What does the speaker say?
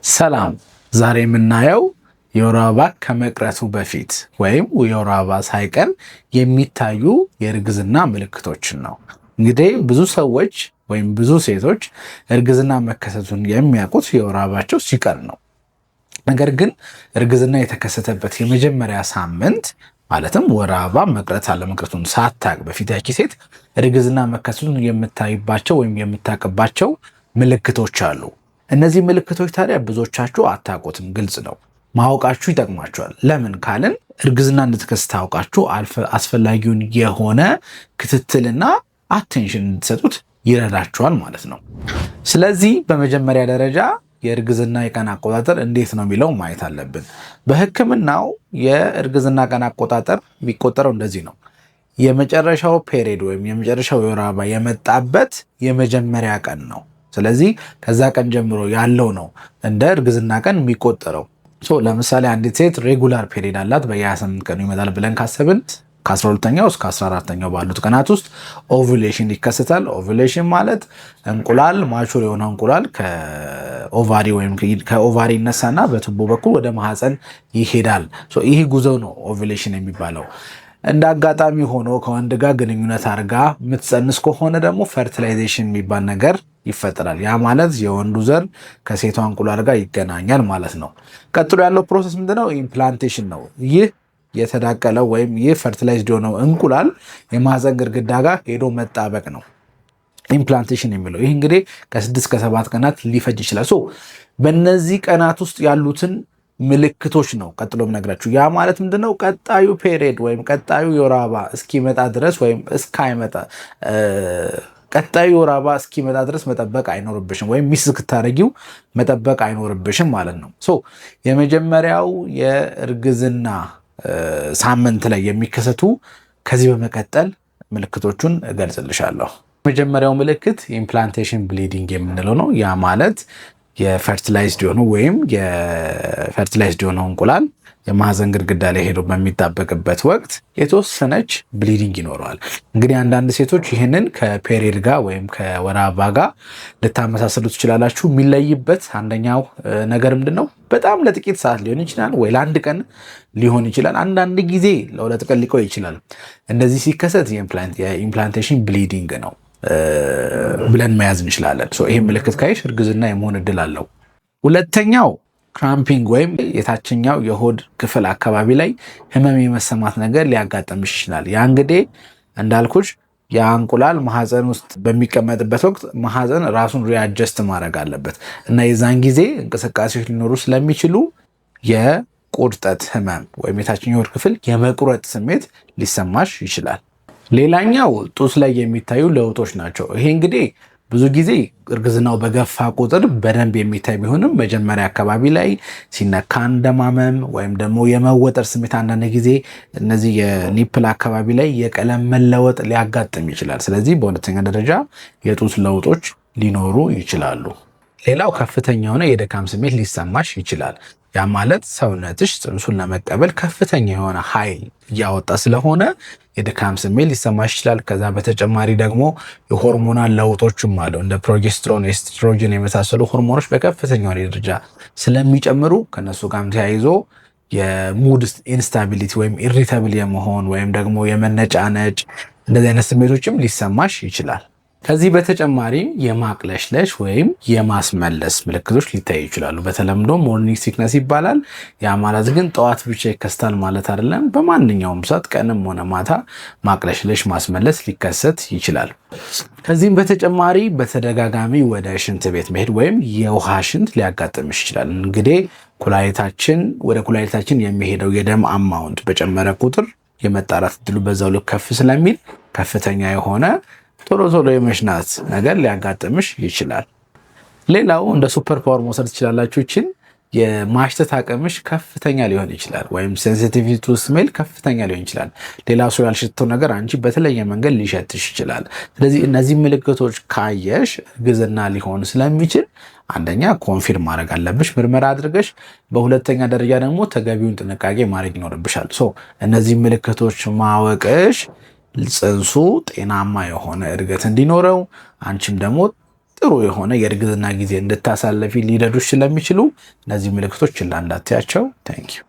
ሰላም ዛሬ የምናየው የወር አበባ ከመቅረቱ በፊት ወይም የወር አበባ ሳይቀር የሚታዩ የእርግዝና ምልክቶችን ነው። እንግዲህ ብዙ ሰዎች ወይም ብዙ ሴቶች እርግዝና መከሰቱን የሚያውቁት የወር አበባቸው ሲቀር ነው። ነገር ግን እርግዝና የተከሰተበት የመጀመሪያ ሳምንት ማለትም ወር አበባ መቅረት አለመቅረቱን ሳታቅ በፊት ያቺ ሴት እርግዝና መከሰቱን የምታይባቸው ወይም የምታቅባቸው ምልክቶች አሉ። እነዚህ ምልክቶች ታዲያ ብዙዎቻችሁ አታውቁትም። ግልጽ ነው፣ ማወቃችሁ ይጠቅማችኋል። ለምን ካልን እርግዝና እንድትከሰት ታውቃችሁ አስፈላጊውን የሆነ ክትትልና አቴንሽን እንድትሰጡት ይረዳችኋል ማለት ነው። ስለዚህ በመጀመሪያ ደረጃ የእርግዝና የቀን አቆጣጠር እንዴት ነው የሚለው ማየት አለብን። በሕክምናው የእርግዝና ቀን አቆጣጠር የሚቆጠረው እንደዚህ ነው። የመጨረሻው ፔሪድ ወይም የመጨረሻው የወር አበባ የመጣበት የመጀመሪያ ቀን ነው። ስለዚህ ከዛ ቀን ጀምሮ ያለው ነው እንደ እርግዝና ቀን የሚቆጠረው። ለምሳሌ አንዲት ሴት ሬጉላር ፔሪድ አላት፣ በየ28 ቀኑ ይመጣል ብለን ካሰብን ከ12ኛው እስከ 14ኛው ባሉት ቀናት ውስጥ ኦቭሌሽን ይከሰታል። ኦቭሌሽን ማለት እንቁላል ማቹር የሆነ እንቁላል ከኦቫሪ ወይም ከኦቫሪ ይነሳና በቱቦ በኩል ወደ ማህፀን ይሄዳል። ይህ ጉዞ ነው ኦቭሌሽን የሚባለው። እንደ አጋጣሚ ሆኖ ከወንድ ጋር ግንኙነት አድርጋ የምትጸንስ ከሆነ ደግሞ ፈርቲላይዜሽን የሚባል ነገር ይፈጠራል። ያ ማለት የወንዱ ዘር ከሴቷ እንቁላል ጋር ይገናኛል ማለት ነው። ቀጥሎ ያለው ፕሮሰስ ምንድነው? ኢምፕላንቴሽን ነው። ይህ የተዳቀለው ወይም ይህ ፈርቲላይዝድ የሆነው እንቁላል የማህፀን ግድግዳ ጋር ሄዶ መጣበቅ ነው ኢምፕላንቴሽን የሚለው። ይህ እንግዲህ ከ6 ከ7 ቀናት ሊፈጅ ይችላል። በእነዚህ ቀናት ውስጥ ያሉትን ምልክቶች ነው ቀጥሎ የምነግራችሁ። ያ ማለት ምንድነው? ቀጣዩ ፔሪድ ወይም ቀጣዩ የወር አበባ እስኪመጣ ድረስ ወይም እስካይመጣ ቀጣዩ የወር አበባ እስኪመጣ ድረስ መጠበቅ አይኖርብሽም፣ ወይም ሚስ እስክታረጊው መጠበቅ አይኖርብሽም ማለት ነው። የመጀመሪያው የእርግዝና ሳምንት ላይ የሚከሰቱ ከዚህ በመቀጠል ምልክቶቹን እገልጽልሻለሁ። የመጀመሪያው ምልክት ኢምፕላንቴሽን ብሊዲንግ የምንለው ነው። ያ ማለት የፈርቲላይዝድ የሆነው ወይም የፈርቲላይዝድ የሆነው እንቁላል የማህፀን ግድግዳ ላይ ሄዶ በሚጣበቅበት ወቅት የተወሰነች ብሊዲንግ ይኖረዋል። እንግዲህ አንዳንድ ሴቶች ይህንን ከፔሪድ ጋር ወይም ከወር አበባ ጋር ልታመሳሰሉ ትችላላችሁ። የሚለይበት አንደኛው ነገር ምንድነው? በጣም ለጥቂት ሰዓት ሊሆን ይችላል፣ ወይ ለአንድ ቀን ሊሆን ይችላል፣ አንዳንድ ጊዜ ለ2 ቀን ሊቆይ ይችላል። እንደዚህ ሲከሰት የኢምፕላንቴሽን ብሊዲንግ ነው ብለን መያዝ እንችላለን። ይህ ምልክት ካይሽ እርግዝና የመሆን እድል አለው። ሁለተኛው ክራምፒንግ ወይም የታችኛው የሆድ ክፍል አካባቢ ላይ ህመም የመሰማት ነገር ሊያጋጥምሽ ይችላል። ያ እንግዲህ እንዳልኩሽ የእንቁላል ማህፀን ውስጥ በሚቀመጥበት ወቅት ማህፀን ራሱን ሪአጀስት ማድረግ አለበት እና የዛን ጊዜ እንቅስቃሴዎች ሊኖሩ ስለሚችሉ የቁርጠት ህመም ወይም የታችኛው የሆድ ክፍል የመቁረጥ ስሜት ሊሰማሽ ይችላል። ሌላኛው ጡት ላይ የሚታዩ ለውጦች ናቸው። ይሄ እንግዲህ ብዙ ጊዜ እርግዝናው በገፋ ቁጥር በደንብ የሚታይ ቢሆንም መጀመሪያ አካባቢ ላይ ሲነካ እንደማመም ወይም ደግሞ የመወጠር ስሜት፣ አንዳንድ ጊዜ እነዚህ የኒፕል አካባቢ ላይ የቀለም መለወጥ ሊያጋጥም ይችላል። ስለዚህ በሁለተኛ ደረጃ የጡት ለውጦች ሊኖሩ ይችላሉ። ሌላው ከፍተኛ የሆነ የድካም ስሜት ሊሰማሽ ይችላል። ያ ማለት ሰውነትሽ ጽንሱን ለመቀበል ከፍተኛ የሆነ ኃይል እያወጣ ስለሆነ የድካም ስሜት ሊሰማሽ ይችላል። ከዛ በተጨማሪ ደግሞ የሆርሞናል ለውጦችም አለው። እንደ ፕሮጀስትሮን፣ ኤስትሮጅን የመሳሰሉ ሆርሞኖች በከፍተኛ ደረጃ ስለሚጨምሩ ከነሱ ጋርም ተያይዞ የሙድ ኢንስታቢሊቲ ወይም ኢሪታብል የመሆን ወይም ደግሞ የመነጫነጭ እንደዚህ አይነት ስሜቶችም ሊሰማሽ ይችላል። ከዚህ በተጨማሪም የማቅለሽለሽ ወይም የማስመለስ ምልክቶች ሊታዩ ይችላሉ። በተለምዶ ሞርኒንግ ሲክነስ ይባላል። ያ ማለት ግን ጠዋት ብቻ ይከሰታል ማለት አይደለም። በማንኛውም ሰዓት ቀንም ሆነ ማታ ማቅለሽለሽ፣ ማስመለስ ሊከሰት ይችላል። ከዚህም በተጨማሪ በተደጋጋሚ ወደ ሽንት ቤት መሄድ ወይም የውሃ ሽንት ሊያጋጥምሽ ይችላል። እንግዲህ ወደ ኩላሊታችን የሚሄደው የደም አማውንት በጨመረ ቁጥር የመጣራት እድሉ በዛው ልክ ከፍ ስለሚል ከፍተኛ የሆነ ቶሎ የመሽናት ነገር ሊያጋጥምሽ ይችላል። ሌላው እንደ ሱፐር ፓወር መውሰድ ትችላላችሁ። ይችን የማሽተት አቅምሽ ከፍተኛ ሊሆን ይችላል፣ ወይም ሴንሲቲቪቲ ቱ ስሜል ከፍተኛ ሊሆን ይችላል። ሌላ ሰው ያልሸተው ነገር አንቺ በተለየ መንገድ ሊሸትሽ ይችላል። ስለዚህ እነዚህ ምልክቶች ካየሽ እርግዝና ሊሆን ስለሚችል አንደኛ ኮንፊርም ማድረግ አለብሽ ምርመራ አድርገሽ፣ በሁለተኛ ደረጃ ደግሞ ተገቢውን ጥንቃቄ ማድረግ ይኖርብሻል። እነዚህ ምልክቶች ማወቅሽ ጽንሱ ጤናማ የሆነ እድገት እንዲኖረው አንቺም ደግሞ ጥሩ የሆነ የእርግዝና ጊዜ እንድታሳለፊ ሊረዱሽ ስለሚችሉ እነዚህ ምልክቶች ችላ እንዳትያቸው። ታንኪዩ